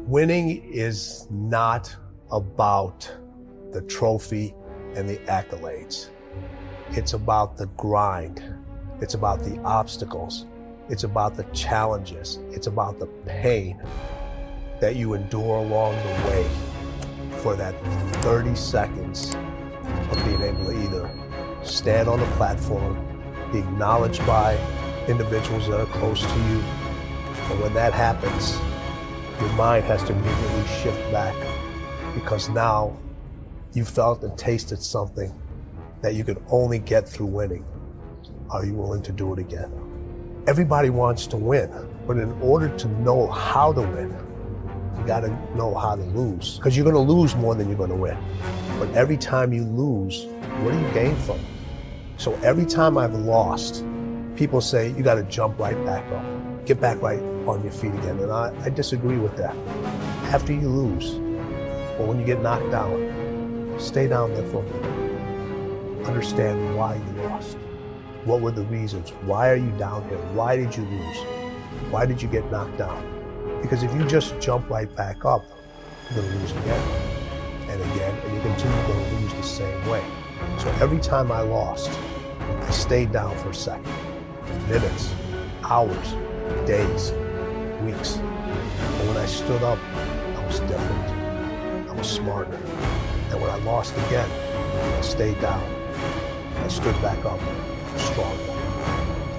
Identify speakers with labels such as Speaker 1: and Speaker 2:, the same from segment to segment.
Speaker 1: Winning is not about the trophy and the accolades. It's about the grind. It's about the obstacles. It's about the challenges. It's about the pain that you endure along the way for that 30 seconds of being able to either stand on the platform, be acknowledged by individuals that are close to you. And when that happens, your mind has to immediately shift back, because now you felt and tasted something that you could only get through winning. Are you willing to do it again? Everybody wants to win, but in order to know how to win, you gotta know how to lose, because you're gonna lose more than you're gonna win. But every time you lose, what do you gain from it? So every time I've lost, people say, you gotta jump right back up, get back right on your feet again. And I disagree with that. After you lose, or when you get knocked down, stay down there for a minute. Understand why you lost. What were the reasons? Why are you down here? Why did you lose? Why did you get knocked down? Because if you just jump right back up, you're gonna lose again and again, and you continue to lose the same way. So every time I lost, I stayed down for a second. Minutes, hours, days, weeks. But when I stood up, I was different. I was smarter. And when I lost again, I stayed down. I stood back up, stronger.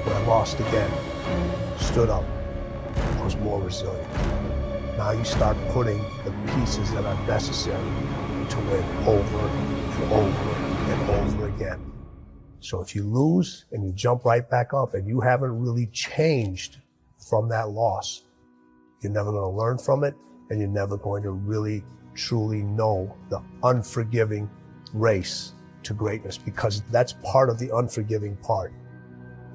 Speaker 1: When I lost again, stood up, I was more resilient. Now you start putting the pieces that are necessary to win over and over and over again. So if you lose and you jump right back up and you haven't really changed from that loss, you're never going to learn from it, and you're never going to really truly know the unforgiving race to greatness, because that's part of the unforgiving part,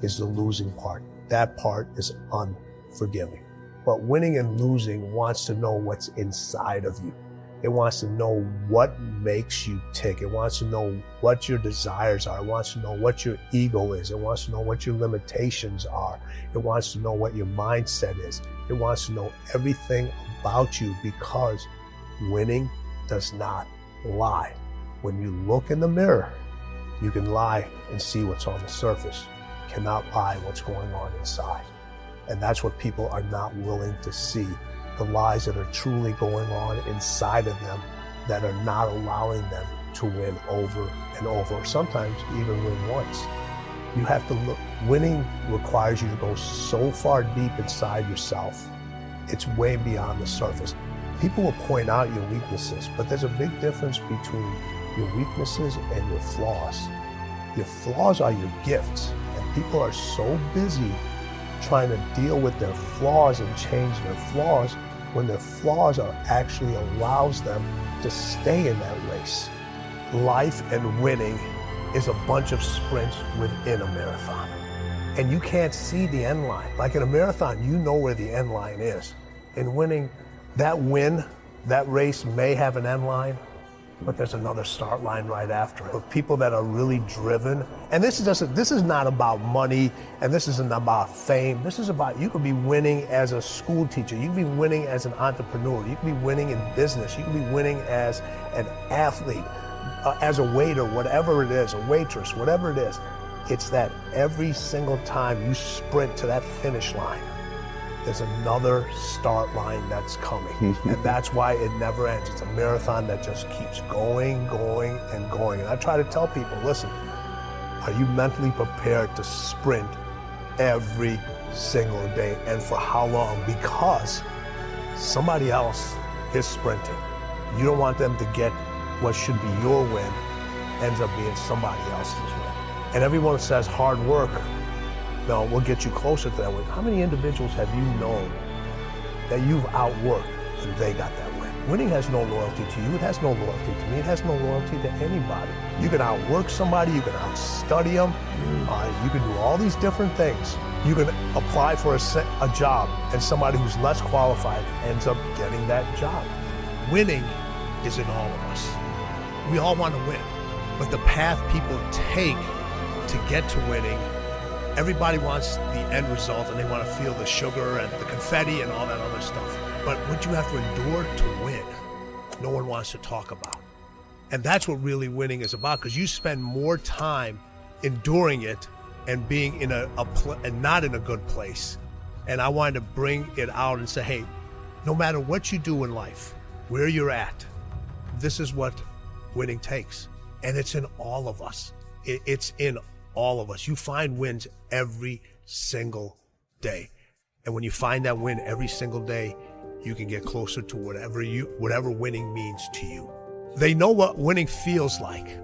Speaker 1: is the losing part. That part is unforgiving. But winning and losing wants to know what's inside of you. It wants to know what makes you tick. It wants to know what your desires are. It wants to know what your ego is. It wants to know what your limitations are. It wants to know what your mindset is. It wants to know everything about you, because winning does not lie. When you look in the mirror, you can lie and see what's on the surface. You cannot lie what's going on inside. And that's what people are not willing to see. The lies that are truly going on inside of them that are not allowing them to win over and over, sometimes even win once. You have to look. Winning requires you to go so far deep inside yourself. It's way beyond the surface. People will point out your weaknesses, but there's a big difference between your weaknesses and your flaws. Your flaws are your gifts, and people are so busy trying to deal with their flaws and change their flaws, when their flaws are actually allows them to stay in that race. Life and winning is a bunch of sprints within a marathon. And you can't see the end line. Like in a marathon, you know where the end line is. In winning, that race may have an end line, but there's another start line right after it. But people that are really driven, and this is not about money, and this isn't about fame. This is about, you could be winning as a school teacher, you could be winning as an entrepreneur, you could be winning in business, you could be winning as an athlete, as a waiter, whatever it is, a waitress, whatever it is. It's that every single time you sprint to that finish line, there's another start line that's coming. And that's why it never ends. It's a marathon that just keeps going, going, and going. And I try to tell people, listen, are you mentally prepared to sprint every single day? And for how long? Because somebody else is sprinting. You don't want them to get what should be your win, ends up being somebody else's win. And everyone says hard work, no, we'll get you closer to that win. How many individuals have you known that you've outworked and they got that win? Winning has no loyalty to you. It has no loyalty to me. It has no loyalty to anybody. You can outwork somebody. You can outstudy them. You can do all these different things. You can apply for a job, and somebody who's less qualified ends up getting that job. Winning is in all of us. We all want to win, but the path people take to get to winning, everybody wants the end result, and they want to feel the sugar and the confetti and all that other stuff. But what you have to endure to win, no one wants to talk about. And that's what really winning is about, because you spend more time enduring it and being in and not in a good place. And I wanted to bring it out and say, hey, no matter what you do in life, where you're at, this is what winning takes. And it's in all of us. It's in all of us. You find wins every single day. And when you find that win every single day, you can get closer to whatever winning means to you. They know what winning feels like,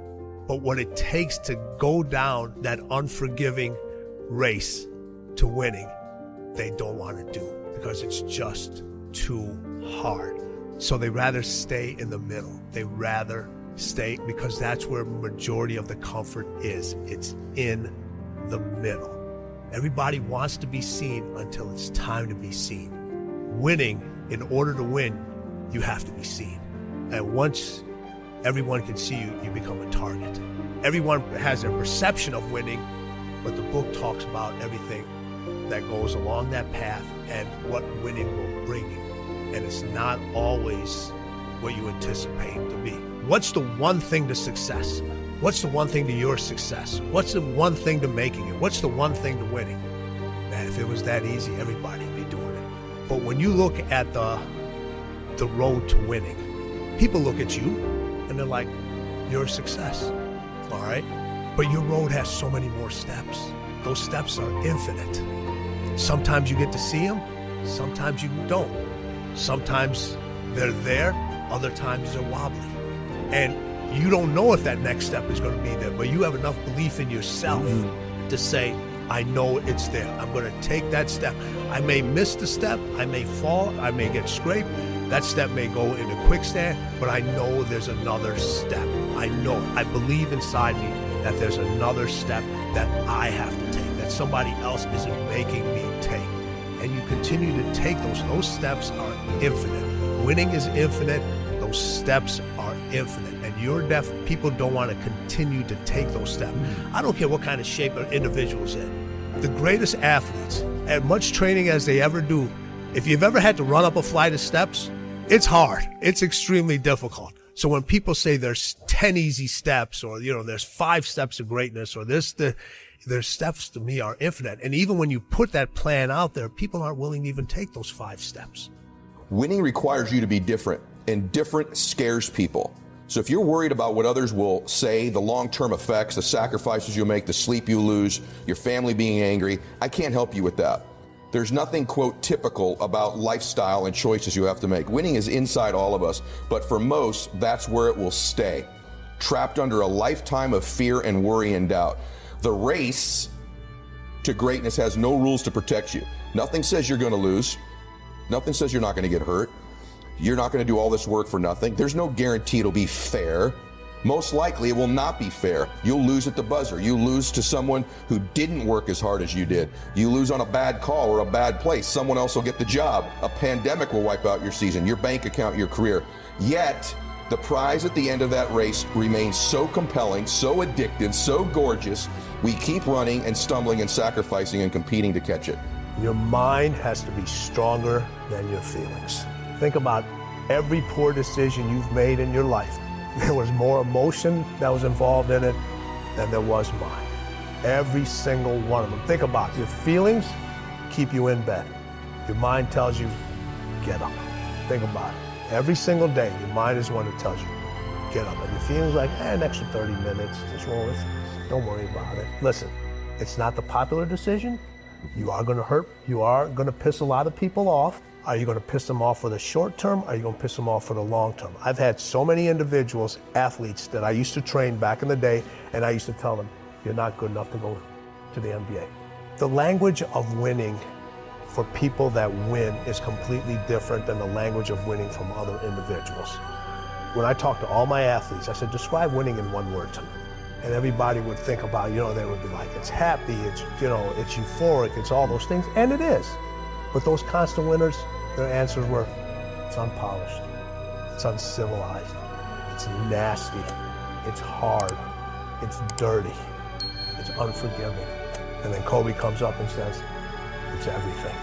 Speaker 1: but what it takes to go down that unforgiving race to winning, they don't want to do, because it's just too hard. So they rather stay in the middle. They rather stay, because that's where majority of the comfort is. It's in the middle. Everybody wants to be seen until it's time to be seen. Winning, in order to win, you have to be seen. And once everyone can see you, you become a target. Everyone has a perception of winning, but the book talks about everything that goes along that path and what winning will bring you. And it's not always what you anticipate to be. What's the one thing to success? What's the one thing to your success? What's the one thing to making it? What's the one thing to winning? Man, if it was that easy, everybody would be doing it. But when you look at the road to winning, people look at you and they're like, you're a success, all right? But your road has so many more steps. Those steps are infinite. Sometimes you get to see them, sometimes you don't. Sometimes they're there, other times they're wobbly. And you don't know if that next step is going to be there, but you have enough belief in yourself to say, I know it's there. I'm going to take that step. I may miss the step, I may fall, I may get scraped. That step may go into quicksand, but I know there's another step. I know, I believe inside me that there's another step that I have to take, that somebody else isn't making me take. And you continue to take those. Those steps are infinite. Winning is infinite. Those steps are infinite. And you're deaf. People don't want to continue to take those steps. I don't care what kind of shape an individual's in. The greatest athletes, as much training as they ever do, if you've ever had to run up a flight of steps, it's hard. It's extremely difficult. So when people say there's 10 easy steps, or, there's 5 steps of greatness, or their steps to me are infinite. And even when you put that plan out there, people aren't willing to even take those 5 steps.
Speaker 2: Winning requires you to be different, and different scares people. So if you're worried about what others will say, the long-term effects, the sacrifices you'll make, the sleep you lose, your family being angry, I can't help you with that. There's nothing, quote, typical about lifestyle and choices you have to make. Winning is inside all of us, but for most, that's where it will stay, trapped under a lifetime of fear and worry and doubt. The race to greatness has no rules to protect you. Nothing says you're going to lose. Nothing says you're not going to get hurt. You're not going to do all this work for nothing. There's no guarantee it'll be fair. Most likely it will not be fair. You'll lose at the buzzer. You lose to someone who didn't work as hard as you did. You lose on a bad call or a bad place. Someone else will get the job. A pandemic will wipe out your season, your bank account, your career. Yet, the prize at the end of that race remains so compelling, so addictive, so gorgeous, we keep running and stumbling and sacrificing and competing to catch it.
Speaker 1: Your mind has to be stronger than your feelings. Think about every poor decision you've made in your life. There was more emotion that was involved in it than there was mine. Every single one of them. Think about it. Your feelings keep you in bed. Your mind tells you, get up. Think about it. Every single day, your mind is one that tells you, get up. And your feelings like, an extra 30 minutes, just roll with it. Don't worry about it. Listen, it's not the popular decision. You are going to hurt. You are going to piss a lot of people off. Are you going to piss them off for the short term? Or are you going to piss them off for the long term? I've had so many individuals, athletes that I used to train back in the day, and I used to tell them, you're not good enough to go to the NBA. The language of winning for people that win is completely different than the language of winning from other individuals. When I talk to all my athletes, I said, describe winning in one word to me. And everybody would think about, they would be like, it's happy, it's euphoric, it's all those things, and it is. But those constant winners, their answers were, it's unpolished, it's uncivilized, it's nasty, it's hard, it's dirty, it's unforgiving. And then Kobe comes up and says, it's everything.